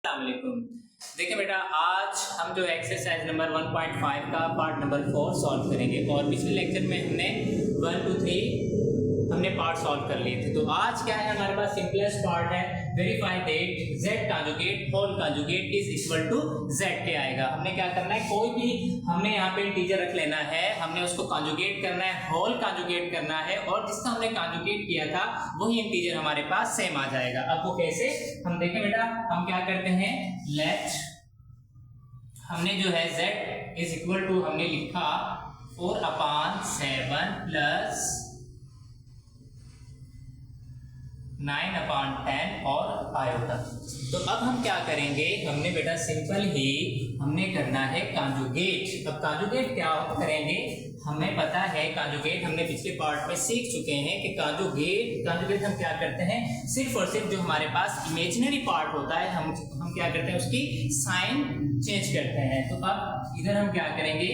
अस्सलामुअलैकुम। देखिए बेटा, आज हम जो एक्सरसाइज नंबर 1.5 का पार्ट नंबर 4 सॉल्व करेंगे और पिछले लेक्चर में हमने 1 2 3 हमने पार्ट सॉल्व कर लिए थे। तो आज क्या है हमारे पास सिंपलेस्ट पार्ट है, verify that z conjugate whole conjugate is equal to z आएगा। हमने क्या करना है, कोई भी हमने यहाँ पे इंटीजर रख लेना है, हमने उसको कंजुगेट करना है, होल कंजुगेट करना है और जिसका हमने कंजुगेट किया था वही इंटीजर हमारे पास सेम आ जाएगा। अब वो कैसे, हम देखें बेटा, हम क्या करते हैं, लेट हमने जो है z इज इक्वल टू हमने लिखा 4/7 प्लस 9/10 और आयोटा। तो अब हम क्या करेंगे, हमने बेटा सिंपल ही हमने करना है कंजुगेट। अब कंजुगेट क्या करेंगे, हमें पता है कंजुगेट हमने पिछले पार्ट में सीख चुके हैं कि कंजुगेट हम क्या करते हैं, सिर्फ और सिर्फ जो हमारे पास इमेजिनरी पार्ट होता है हम क्या करते हैं, उसकी साइन चेंज करते हैं। तो अब इधर हम क्या करेंगे,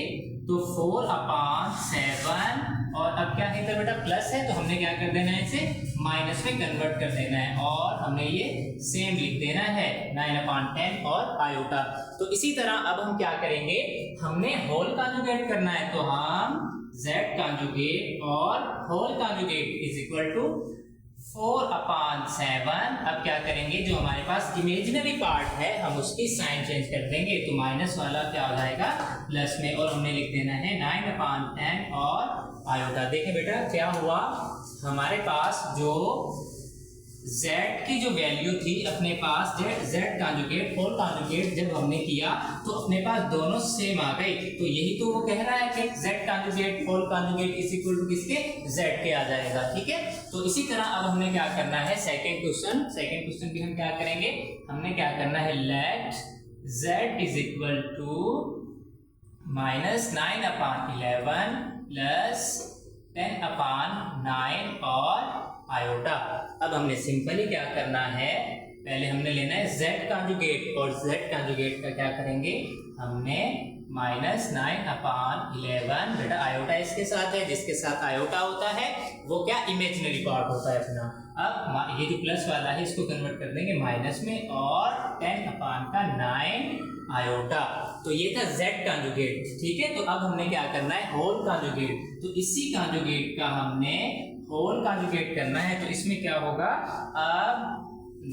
तो 4/7 और अब क्या है इधर बेटा प्लस है तो हमने क्या कर देना है, इसे माइनस में कन्वर्ट कर देना है और हमने ये सेम लिख देना है 9/10 और आयोटा। तो इसी तरह अब हम क्या करेंगे, हमने होल कंजुगेट करना है तो हम z कंजुगेट और whole conjugate is equal to 4/7। अब क्या करेंगे, जो हमारे पास इमेजिनरी पार्ट है हम उसकी साइन चेंज कर देंगे, तो माइनस वाला क्या हो जाएगा प्लस में और हमने लिख देना है 9/10 और आयोटा। देखें बेटा क्या हुआ, हमारे पास जो z की जो वैल्यू थी अपने पास, z कंजुगेट होल कंजुगेट जब हमने किया तो अपने पास दोनों सेम आ गई। तो यही तो वो कह रहा है कि z conjugate whole conjugate is equal to किसके, z के आ जाएगा। ठीक है, तो इसी तरह अब हमने क्या करना है, सेकंड क्वेश्चन भी हम क्या करेंगे, हमने क्या करना है, let z is equal to -9/11 plus 10/9 और आयोटा। अब हमने सिंपली क्या करना है, पहले हमने लेना है z कंजुगेट और z कंजुगेट का क्या करेंगे, हमने -9/11 बेटा आयोटा इसके साथ है, जिसके साथ आयोटा होता है वो क्या इमेजिनरी पार्ट होता है अपना। अब ये जो प्लस वाला है इसको कन्वर्ट कर देंगे माइनस में और 10/9 आयोटा। तो ये था z कंजुगेट। ठीक है, तो अब हमने क्या करना है, होल कंजुगेट। तो इसी कंजुगेट का हमने होल कंजुगेट करना है, तो इसमें क्या होगा, अब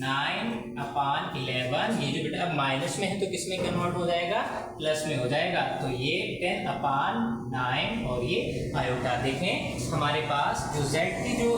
9/11 ये जो बेटा अब माइनस में है तो किस में कन्वर्ट हो जाएगा, प्लस में हो जाएगा। तो ये 10/9 और ये आयोटा। देखें हमारे पास जो z की जो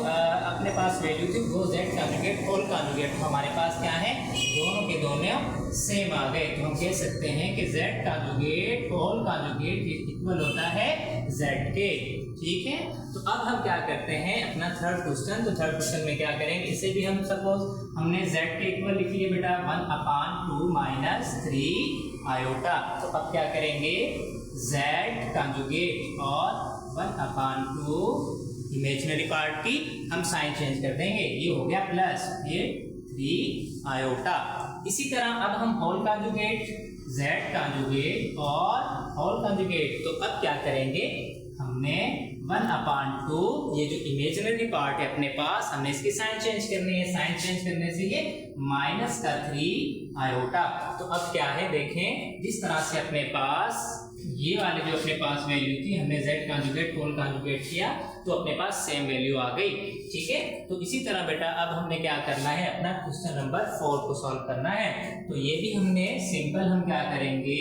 अपने पास वैल्यू थी वो z कंजुगेट होल कंजुगेट हमारे पास क्या है, दोनों के दोनों सेम आ गए। तो हम कह सकते हैं कि z conjugate whole conjugate equal होता है z के। ठीक है, तो अब हम क्या करते हैं अपना थर्ड क्वेश्चन। तो थर्ड क्वेश्चन में क्या करेंगे, इसे भी हम सपोज हमने z के इक्वल लिख लिए बेटा 1/2 - 3 आयोटा। तो अब क्या करेंगे, z कंजुगेट और 1/2 इमेजिनरी पार्ट की हम साइन चेंज कर देंगे, ये हो गया प्लस, ये 3 आयोटा। इसी तरह अब हम होल कंजुगेट z कंजुगेट और होल कंजुगेट, तो अब क्या करेंगे, हमने 1/2 ये जो इमेजिनरी पार्ट है अपने पास, हमने इसकी साइन चेंज करनी है, साइन चेंज करने से ये -3 आयोटा। तो अब क्या है, देखें जिस तरह से अपने पास ये वाले जो अपने पास वैल्यू थी हमने z कंजुगेट होल कंजुगेट किया तो अपने पास सेम वैल्यू आ गई। ठीक है, तो इसी तरह बेटा अब हमने क्या करना है, अपना क्वेश्चन नंबर 4 को सॉल्व करना है। तो ये भी हमने सिंपल हम क्या करेंगे,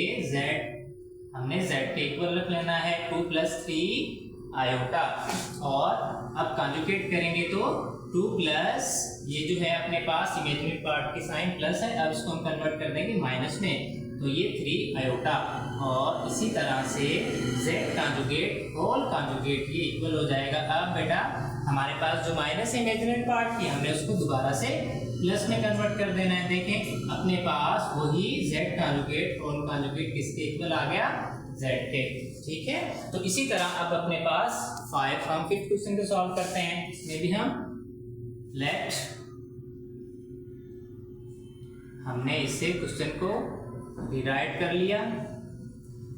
हमने z के इक्वल रख लेना है 2 + 3 आयोटा और अब कंजुगेट करेंगे तो 2 प्लस ये जो है अपने पास इमेजिनरी पार्ट की साइन प्लस है, अब इसको हम कन्वर्ट कर देंगे माइनस में, तो ये 3 आयोटा। और इसी तरह से z कंजुगेट होल कंजुगेट ये इक्वल हो जाएगा। अब बेटा हमारे पास जो माइनस इमेजिनरी पार्ट थी हमने उसको दोबारा से प्लस में कन्वर्ट कर देना है। देखें अपने पास वही z कंजुगेट होल कंजुगेट किसके इक्वल आ गया, z के। ठीक है, तो इसी तरह अब अपने पास 5 हम 5th क्वेश्चन को सॉल्व करते हैं। इसमें भी हम लेट हमने इससे क्वेश्चन को डिवाइड कर लिया,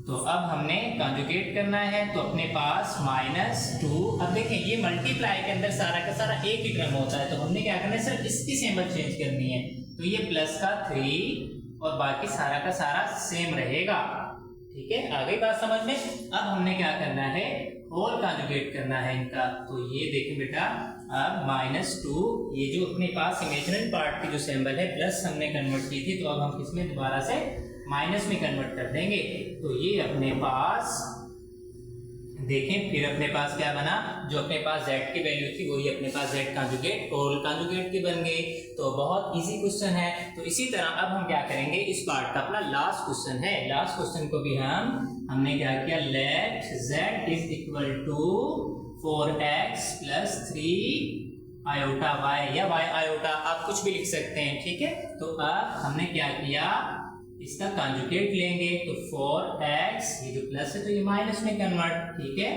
तो अब हमने कंजुगेट करना है तो अपने पास -2। अब देखें ये मल्टीप्लाई के अंदर सारा का सारा एक ही टर्म होता है, तो हमने क्या करना है, सिर्फ इसकी सिंबल चेंज करनी है। तो ये प्लस का 3 और बाकी सारा का सारा सेम रहेगा। ठीक है, आ गई बात समझ में। अब हमने क्या करना है, होल कॉन्जुगेट करना है इनका। तो ये देखें बेटा, अब -2 ये जो अपने पास इमेजिनरी पार्ट की जो सिंबल है प्लस हमने कन्वर्ट की थी, तो अब हम किसमें दोबारा से माइनस में कन्वर्ट कर देंगे। तो ये अपने पास देखें, फिर अपने पास क्या बना, जो अपने पास z की वैल्यू थी वही अपने पास z कॉन्जुगेट होल कॉन्जुगेट की बन गई। तो बहुत इजी क्वेश्चन है। तो इसी तरह अब हम क्या करेंगे, इस पार्ट का अपना लास्ट क्वेश्चन है, लास्ट क्वेश्चन को भी हमने क्या किया, let z is equal to 4x plus 3 iota y या y आयोटा, आप कुछ भी लिख सकते हैं। ठीक है, तो अब हमने क्या किया, इसका कॉन्जुगेट लेंगे। तो 4x ये जो प्लस है तो ये माइनस में कन्वर्ट, ठीक है,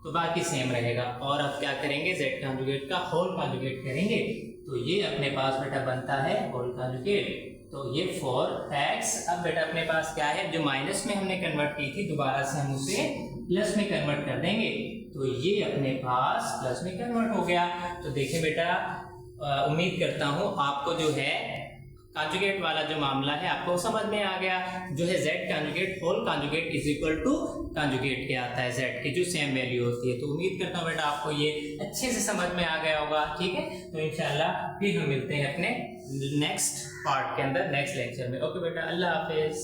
तो बाकी सेम रहेगा। और अब क्या करेंगे, z कॉन्जुगेट का होल कॉन्जुगेट करेंगे। तो ये अपने पास बेटा बनता है होल कॉन्जुगेट। तो ये 4x, अब बेटा अपने पास क्या है, जो माइनस में हमने कन्वर्ट की थी दोबारा से हम उसे प्लस में कन्वर्ट कर देंगे। तो ये अपने पास प्लस में कन्वर्ट हो गया। तो देखिए बेटा, उम्मीद करता हूँ आपको जो है कॉन्जुगेट वाला जो मामला है आपको समझ में आ गया। जो है z conjugate whole conjugate is equal to conjugate क्या आता है, z की जो सेम वैल्यू होती है। तो उम्मीद करता हूँ बेटा आपको ये अच्छे से समझ में आ गया होगा। ठीक है, तो इंशाल्लाह फिर हम मिलते हैं अपने नेक्स्ट पार्ट के अंदर, नेक्स्ट लेक्चर में। ओके बेटा, अल्लाह हाफिज।